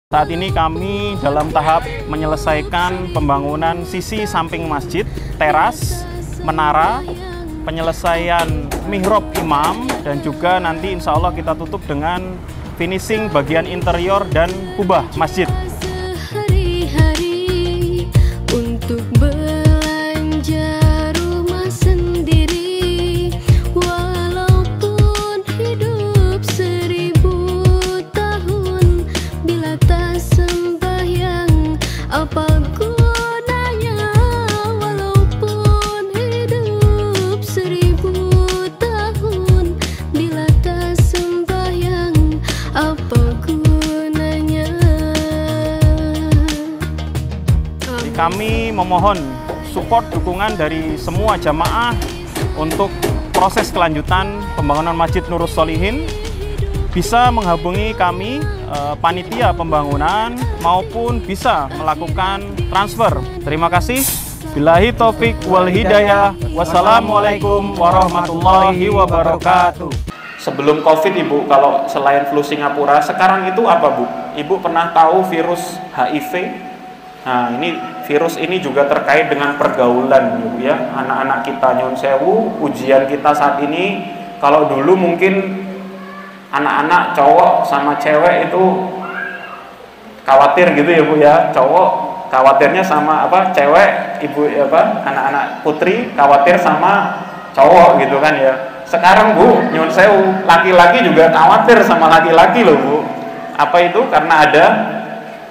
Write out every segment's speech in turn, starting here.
Saat ini kami dalam tahap menyelesaikan pembangunan sisi samping masjid, teras, menara, penyelesaian mihrab imam, dan juga nanti insya Allah kita tutup dengan finishing bagian interior dan kubah masjid. Sehari-hari untuk belanja rumah sendiri, walaupun hidup 1000 tahun, bila tak sembahyang apa gunanya? Walaupun hidup 1000 tahun, bila tak sembahyang apa gunanya? Kami memohon support dukungan dari semua jamaah untuk proses kelanjutan pembangunan Masjid Nurus Sholihin. Bisa menghubungi kami, panitia pembangunan, maupun bisa melakukan transfer. Terima kasih. Billahi taufik wal hidayah. Wassalamualaikum warahmatullahi wabarakatuh. Sebelum COVID, Ibu, kalau selain flu Singapura, sekarang itu apa, Bu? Ibu pernah tahu virus HIV? Nah, ini virus ini juga terkait dengan pergaulan, Ibu, ya. Anak-anak kita, nyun sewu, ujian kita saat ini, kalau dulu mungkin anak-anak cowok sama cewek itu khawatir gitu ya, Bu, ya. Cowok khawatirnya sama cewek, ibu anak-anak putri khawatir sama cowok gitu kan ya. Sekarang, Bu, nyun sewu, laki-laki juga khawatir sama laki-laki loh, Bu. Apa itu? Karena ada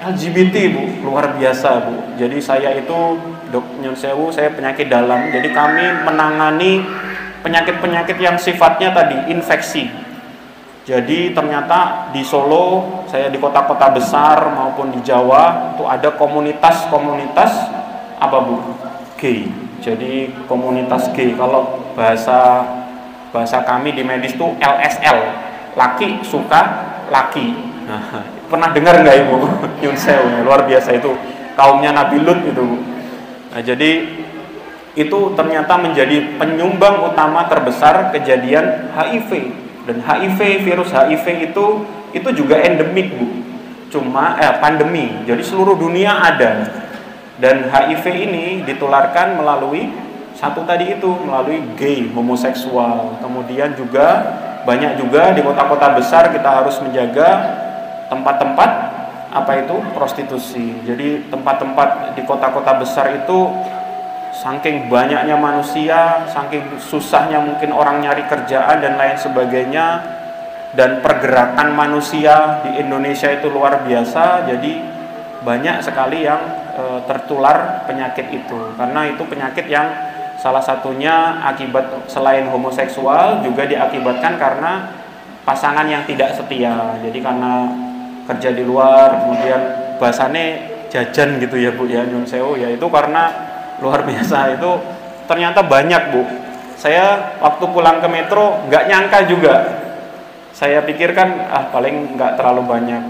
LGBT, Bu, luar biasa, Bu. Jadi saya itu, nyun sewu, saya penyakit dalam. Jadi kami menangani penyakit-penyakit yang sifatnya tadi infeksi. Jadi ternyata di Solo, saya di kota-kota besar maupun di Jawa itu ada komunitas-komunitas apa, Bu? Gay. Jadi komunitas gay. Kalau bahasa kami di medis itu LSL, laki suka laki. Nah, pernah dengar nggak, Ibu? Nyun sewu, luar biasa itu kaumnya Nabi Lut itu. Nah, jadi itu ternyata menjadi penyumbang utama terbesar kejadian HIV. Dan HIV, virus HIV itu juga endemik, Bu. Cuma pandemi. Jadi seluruh dunia ada. Dan HIV ini ditularkan melalui satu tadi itu, melalui gay, homoseksual. Kemudian juga banyak juga di kota-kota besar kita harus menjaga tempat-tempat prostitusi. Jadi tempat-tempat di kota-kota besar itu saking banyaknya manusia, saking susahnya mungkin orang nyari kerjaan dan lain sebagainya, dan pergerakan manusia di Indonesia itu luar biasa. Jadi banyak sekali yang tertular penyakit itu, karena itu penyakit yang salah satunya akibat selain homoseksual juga diakibatkan karena pasangan yang tidak setia. Jadi karena kerja di luar, kemudian bahasane jajan gitu ya, Bu, ya, nyun sewu, ya, itu karena luar biasa. Itu ternyata banyak, Bu. Saya waktu pulang ke Metro nggak nyangka juga. Saya pikirkan paling nggak terlalu banyak.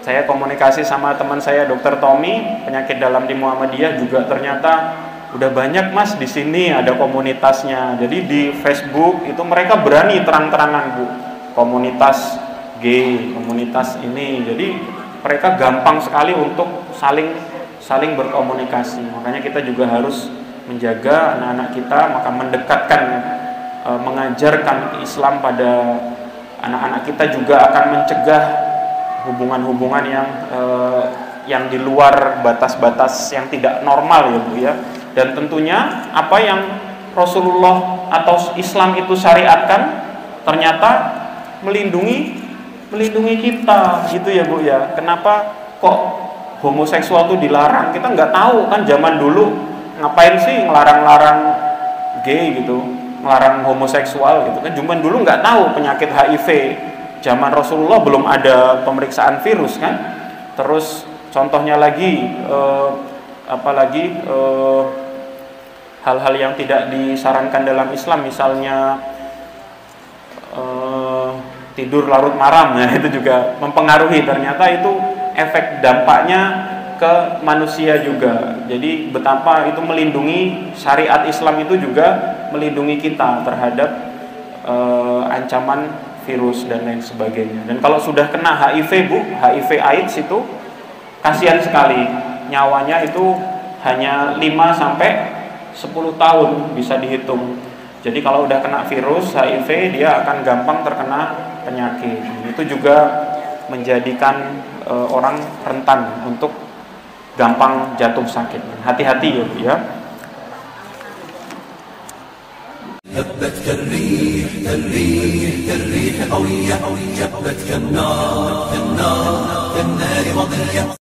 Saya komunikasi sama teman saya Dr. Tommy, penyakit dalam di Muhammadiyah, juga ternyata udah banyak, Mas, di sini ada komunitasnya. Jadi di Facebook itu mereka berani terang-terangan, Bu, komunitas gay, komunitas ini. Jadi mereka gampang sekali untuk saling berkomunikasi. Makanya kita juga harus menjaga anak-anak kita, maka mendekatkan, mengajarkan Islam pada anak-anak kita juga akan mencegah hubungan-hubungan yang di luar batas-batas yang tidak normal, ya, Bu, ya. Dan tentunya apa yang Rasulullah atau Islam itu syariatkan ternyata melindungi kita, gitu ya, Bu, ya. Kenapa kok homoseksual itu dilarang? Kita nggak tahu kan, zaman dulu ngapain sih ngelarang-larang gay gitu, ngelarang homoseksual gitu kan. Zaman dulu nggak tahu penyakit HIV. Zaman Rasulullah belum ada pemeriksaan virus kan. Terus contohnya lagi hal-hal yang tidak disarankan dalam Islam, misalnya tidur larut malam, ya, itu juga mempengaruhi. Ternyata itu efek dampaknya ke manusia juga. Jadi betapa itu melindungi, syariat Islam itu juga melindungi kita terhadap ancaman virus dan lain sebagainya. Dan kalau sudah kena HIV, Bu, HIV AIDS kasihan sekali, nyawanya itu hanya 5 sampai 10 tahun bisa dihitung. Jadi kalau udah kena virus HIV, dia akan gampang terkena penyakit. Itu juga menjadikan orang rentan untuk gampang jatuh sakit. Hati-hati ya Bu ya. هبت كالريح كالريح كالريح قوية جبت كالنار كالنار كالنار وضية